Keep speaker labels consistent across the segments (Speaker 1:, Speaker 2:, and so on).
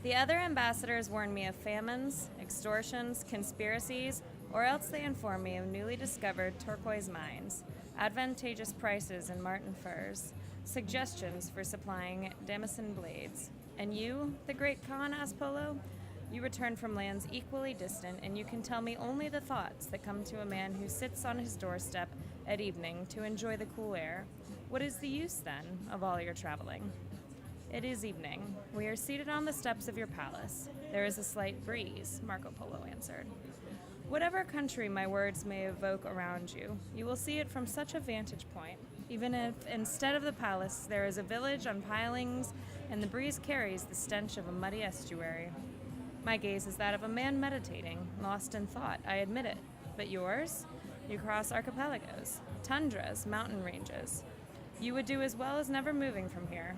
Speaker 1: The other ambassadors warn me of famines, extortions, conspiracies, or else they inform me of newly discovered turquoise mines, advantageous prices in marten furs, suggestions for supplying damascene blades. And you, the great Khan, asked Polo? You return from lands equally distant, and you can tell me only the thoughts that come to a man who sits on his doorstep at evening to enjoy the cool air. What is the use, then, of all your traveling? It is evening. We are seated on the steps of your palace. There is a slight breeze, Marco Polo answered. Whatever country my words may evoke around you, you will see it from such a vantage point. Even if instead of the palace there is a village on pilings and the breeze carries the stench of a muddy estuary. My gaze is that of a man meditating, lost in thought, I admit it. But yours? You cross archipelagos, tundras, mountain ranges. You would do as well as never moving from here.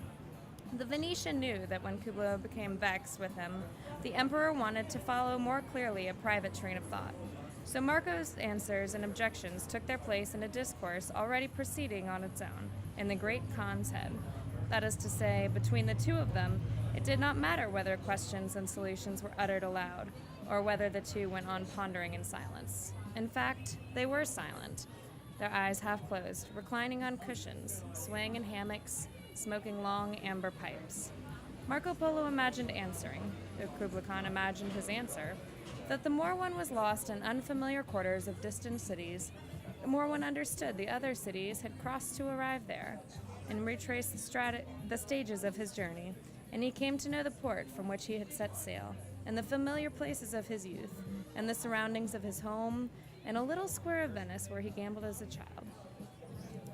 Speaker 1: The Venetian knew that when Kublai became vexed with him, the emperor wanted to follow more clearly a private train of thought. So Marco's answers and objections took their place in a discourse already proceeding on its own, in the great Khan's head. That is to say, between the two of them, it did not matter whether questions and solutions were uttered aloud, or whether the two went on pondering in silence. In fact, they were silent, their eyes half closed, reclining on cushions, swaying in hammocks, smoking long amber pipes. Marco Polo imagined answering, though Kublai Khan imagined his answer, that the more one was lost in unfamiliar quarters of distant cities, the more one understood the other cities had crossed to arrive there, and retraced the stages of his journey, and he came to know the port from which he had set sail, and the familiar places of his youth, and the surroundings of his home, and a little square of Venice where he gambled as a child.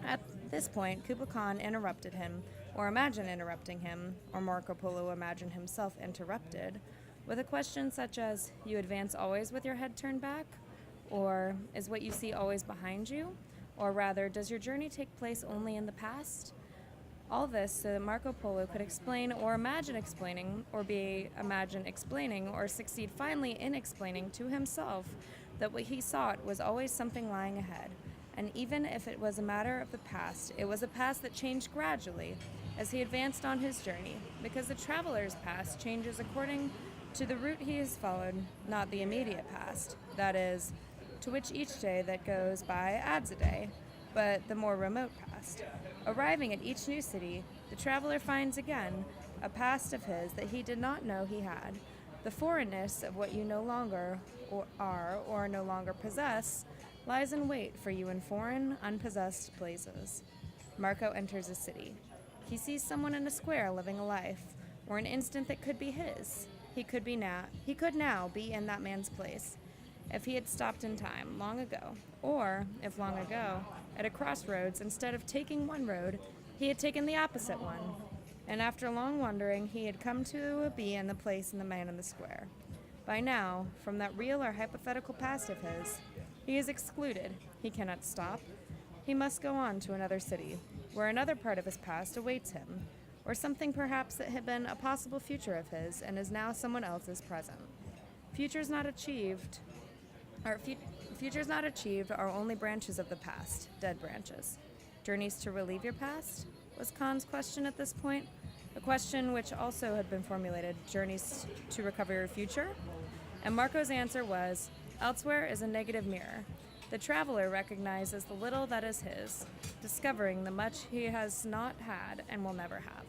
Speaker 1: At this point, Kublai Khan interrupted him, or imagined interrupting him, or Marco Polo imagined himself interrupted, with a question such as, you advance always with your head turned back? Or, is what you see always behind you? Or rather, does your journey take place only in the past? All this so that Marco Polo could explain or imagine explaining, or be imagined explaining, or succeed finally in explaining to himself that what he sought was always something lying ahead. And even if it was a matter of the past, it was a past that changed gradually as he advanced on his journey, because the traveler's past changes according to the route he has followed, not the immediate past, that is, to which each day that goes by adds a day, but the more remote past. Arriving at each new city, the traveler finds again a past of his that he did not know he had. The foreignness of what you no longer are or no longer possess lies in wait for you in foreign, unpossessed places. Marco enters a city. He sees someone in a square living a life, or an instant that could be his. He could now be in that man's place, if he had stopped in time long ago, or, if long ago, at a crossroads, instead of taking one road, he had taken the opposite one, and after long wandering, he had come to be in the place in the man in the square. By now, from that real or hypothetical past of his, he is excluded. He cannot stop. He must go on to another city, where another part of his past awaits him, or something perhaps that had been a possible future of his and is now someone else's present. Futures not achieved are only branches of the past, dead branches. Journeys to relieve your past? Was Khan's question at this point, a question which also had been formulated, journeys to recover your future? And Marco's answer was, elsewhere is a negative mirror. The traveler recognizes the little that is his, discovering the much he has not had and will never have.